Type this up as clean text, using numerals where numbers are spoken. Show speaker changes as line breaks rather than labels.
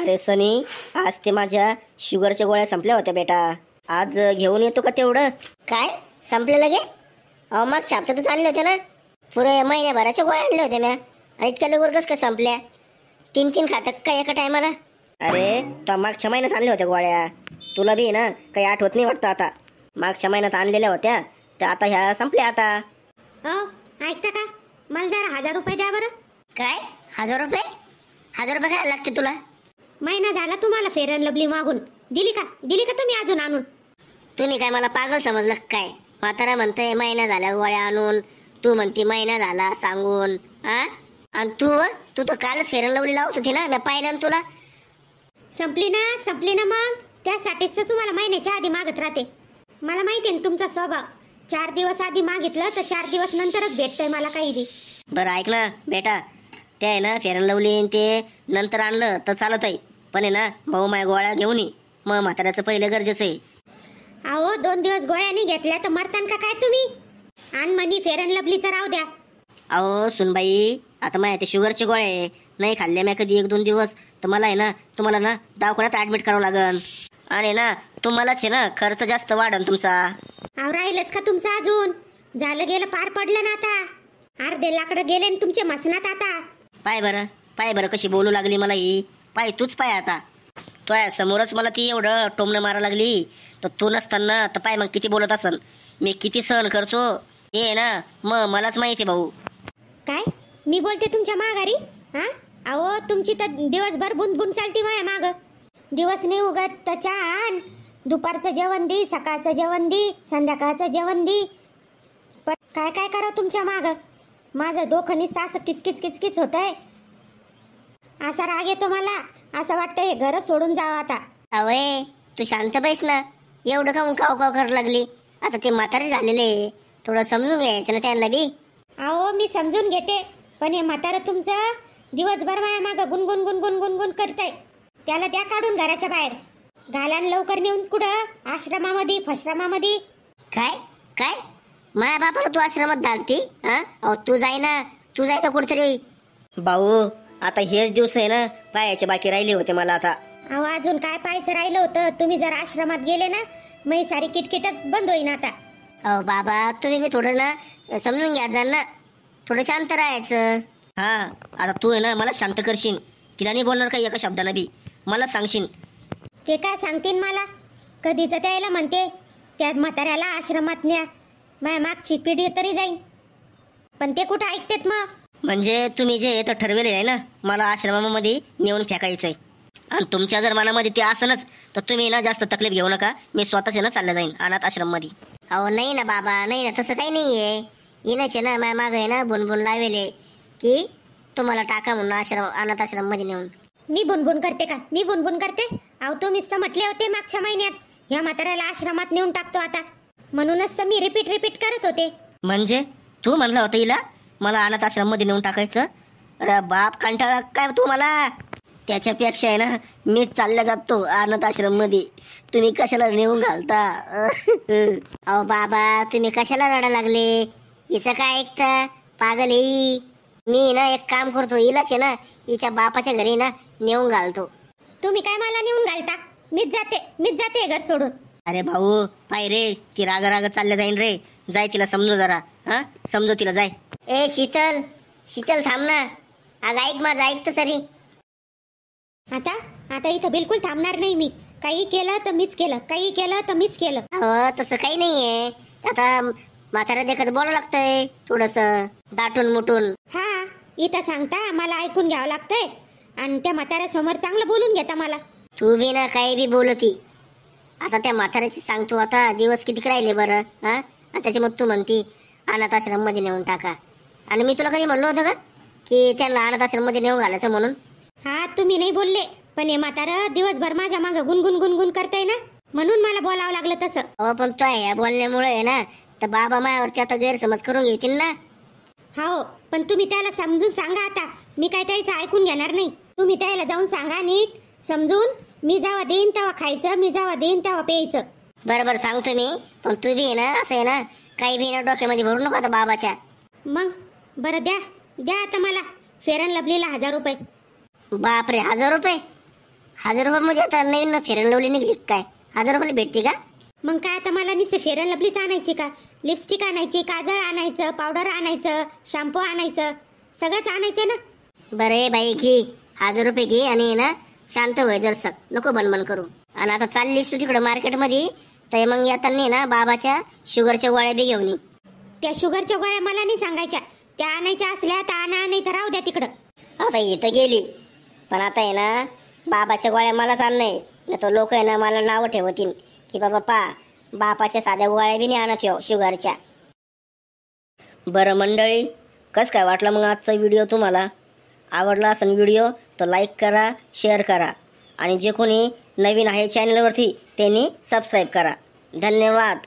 अरे सनी, आज ते माझ्या शुगरच्या गोळ्या संपल्या होत्या बेटा. आज घेऊन येतो का तेवढं?
काय संपलं लगे? अहो मग शाप्तातच आणले होते ना, पुरे महिन्याभराच्या गोळ्या आणल्या होत्या म्या. आणि इतक्या लवकर कसं काय संपल्या? 3-3 खातात का एका टायमाला?
अरे तर मागच्या महिन्यात आणल्या होत्या गोळ्या. तुला बी ना काही आठवत नाही वाटतं आता. मागच्या महिन्यात आणलेल्या होत्या तर आता ह्या संपल्या आता.
ऐकता का, मला जरा 1000 रुपये द्या बरं.
काय 1000 रुपये? 1000 रुपये काय लागते तुला?
महिना झाला तुम्हाला फेअर अँड लवली मागून. दिली का तुम्ही अजून आणून?
तुम्ही काय मला पागल समजलं काय? म्हातारा म्हणते महिना झाला गोळ्या आणून, तू म्हणते महिना झाला सांगून. आणि तू तर कालच फेअर अँड लवली लावत होती ना, मी पाहिलं ना तुला.
संपली ना मग त्यासाठीच तुम्हाला महिन्याच्या आधी मागत राहते. मला माहिती आहे तुमचा स्वभाव. 4 दिवस आधी मागितलं तर 4 दिवस नंतरच भेटतंय मला काही बी.
बरं ऐक ना बेटा, ते आहे ना फेअर अँड लवली ते नंतर आणलं तर चालत आहे, पण आहे ना भाऊ माय गोळ्या घेऊन ये. मग म्हाताऱ्याचं पहिलं गरजेचं आहे.
अहो 2 दिवस गोळ्या नाही घेतल्या तर मरतान का काय तुम्ही? आणि मनी फेअर अँड लवलीचं राहू द्या.
अहो सुनबाई, आता माझ्या ते शुगरचे गोळ्या आहे, नाही खाल्ल्या मी कधी 1-2 दिवस तर मला आहे ना तुम्हाला ना दवाखान्यात ऍडमिट करावं लागन. आणि ना तुम्हालाच आहे ना खर्च जास्त वाढन तुमचा.
अहो राहिलच का तुमचं अजून? झालं गेलं पार पडलं ना आता. अर्धे लाकडं गेले ना तुमचे मसनात आता.
पाय बरं कशी बोलू लागली मला ही. पाय तूच पाय आता. तुझ्या समोरच मला ती एवढं टोमणं मारा लागली तर तू नसताना तर पाय मग किती बोलत असन, मी किती सहन करतो हे ना मग मलाच माहिती भाऊ.
काय मी बोलते तुमच्या माघारी? अहो तुमची तर दिवसभर बुनबुन चालती माझ्या माग. दिवस नाही उगत तर छान. दुपारचं जेवण दी, सकाळचं जेवण दी, संध्याकाळचं जेवण दी. पण काय करावं तुमच्या माग? माझं डोकं नुसतं असं किचकिच होतंय. असा राग येतो मला, असं वाटतं हे घरच सोडून जावं आता.
अवय तू शांत बैस ना, एवढं काऊन काव करायला लागली? आता ते म्हातारे झालेले, थोडं समजून घ्यायचं ना त्यांना बी.
अहो मी समजून घेते, पण हे म्हातारं तुमचं दिवसभर माझ्या मागं गुणगुण करताय. त्याला द्या काढून घराच्या बाहेर. घाला लवकर नेऊन कुठं आश्रमामध्ये फश्रमामध्ये.
काय माझ्या बापाला तू आश्रमात घालती? अहो तू जाय ना कुठतरी.
भाऊ आता हेच दिवस आहे ना पायाचे बाकी राहिले होते मला आता.
अहो अजून काय पाहायचं राहिलं होतं? तुम्ही जर आश्रमात गेले ना मग सारी किटकिटच बंद होईन आता.
अहो बाबा तुम्ही बी थोडं ना समजून घ्या ना, थोडं शांत राहायचं.
आता तू आहे ना मला शांत करशील, तिला नाही बोलणार काही एका शब्दानं बी, मला सांगशील.
ते काय सांगतील मला? कधीच त्याला म्हणते त्या म्हाताऱ्याला आश्रमात न्या, माझ्या मागची पिढी तरी जाईन, पण ते कुठं ऐकतेत मग?
म्हणजे तुम्ही जे तर ठरवेले आहे ना मला आश्रमामध्ये नेऊन फेकायचंय, आणि तुमच्या जर मनामध्ये ते असनच तर तुम्ही ना जास्त तकलीफ घेऊ नका. मी स्वतःच ना चालला जाईन अनाथ आश्रम मध्ये.
अहो नाही ना बाबा, नाही ना, तसं काही नाहीये. येणच ना माझ्या माग आहे ना बुनबुन लावेले की तुम्हाला टाका म्हणून अनाथ आश्रम मध्ये नेऊन.
मी बुनबुन करते का? मी बुनबुन करते? अहो तुम्हीच तर म्हटले होते मागच्या महिन्यात ह्या म्हाताऱ्याला आश्रमात नेऊन टाकतो आता, म्हणूनच तर मी रिपीट करत होते.
म्हणजे तू म्हणलं होतं हिला मला अनाथ आश्रम मध्ये नेऊन टाकायचं? अरे बाप कंटाळा काय तू मला. त्याच्यापेक्षा आहे ना मीच चालल्या जातो अनाथ आश्रम मध्ये, तुम्ही कशाला नेऊन घालता?
अहो बाबा तुम्ही कशाला रडा लागले? हिचं काय ऐकता? पागल ही. मी ना एक काम करतो, हिलाच आहे ना हिच्या बापाच्या घरी ना नेऊन घालतो.
तुम्ही काय मला नेऊन घालता? मीच जाते घर सोडून.
अरे भाऊ पाय रे, ती राग चालल्या जाईन रे. जाय तिला समजू जरा. समजू तिला, जाय.
ए शीतल थांब ना. अगं ऐक माझं, ऐक तर सरी.
आता इथं बिलकुल थांबणार नाही मी. काही केलं तर मीच केलं.
अहो तसं काही नाहीये. आता म्हातारा देखत बोलावं लागतंय थोडस दाटून मुटून.
इथं सांगता मला ऐकून घ्यावं लागतंय, आणि त्या म्हाताऱ्या समोर चांगलं बोलून घेता मला.
तू बी ना काही बी बोलती. आता त्या म्हाताऱ्याची सांगतो, आता दिवस किती राहिले बरं? त्याची मग तू म्हणती अनाथ आश्रम मध्ये नेऊन टाका. आणि मी तुला कधी म्हणलो होतं का की त्यांना अनाथ आश्रम मध्ये नेऊन घालायचं म्हणून?
तुम्ही नाही बोलले, पण हे म्हातारं दिवसभर माझ्या मागं गुणगुण करताय ना, म्हणून मला बोलावं लागलं तसं.
हो पण तो या बोलण्यामुळे आहे ना तर बाबा मायावरती आता गैरसमज करून घेतील ना.
हो पण तुम्ही त्याला समजून सांगा. आता मी काय त्याचं ऐकून घेणार नाही. तुम्ही त्याला जाऊन सांगा नीट समजून. मी जेव्हा देईन तेव्हा खायचं, मी जेव्हा देईन तेव्हा प्यायचं.
बरोबर सांगतो मी, पण तू बी आहे ना असं आहे ना काही बी ना डोक्यामध्ये भरू नको आता बाबाच्या.
मग बरं द्या आता मला फेअर अँड लवलीला 1000 रुपये.
बापरे 1000 रुपये? ₹1000 आता नवीन फेरन लवली निघली काय? ₹1000 भेटते का?
मग काय आता मला नुसतं फेअर अँड लवलीच आणायची का? लिपस्टिक आणायची, काजळ आणायचं, पावडर आणायचं, शॅम्पू आणायचं, सगळंच आणायचं ना.
बरे बाई घे, ₹1000 घे आणि ना शांत होय जरसक, नको बनबन करू. आणि आता चाललीस तू तिकडे मार्केटमध्ये, तर मग येताना ना बाबाच्या शुगरच्या गोळ्या बी घेऊन ये.
त्या शुगरच्या गोळ्या मला नाही सांगायच्या, त्या आणायच्या असल्या तर आणा, नाही तर राहू द्या तिकडं.
आता इथं गेली, पण आता आहे ना बाबाच्या गोळ्या मलाच आणणं आहे, नाही तर लोक आहे ना मला नावं ठेवतील की बाबा बापाच्या साध्या गोळ्या बी नाही आणत हो शुगरच्या.
बरं मंडळी, कसं काय वाटलं मग आजचा व्हिडिओ तुम्हाला? आवडला असेल व्हिडिओ तर लाईक करा, शेअर करा आणि जे कोणी नवीन आहे चॅनलवरती त्यांनी सबस्क्राईब करा. धन्यवाद.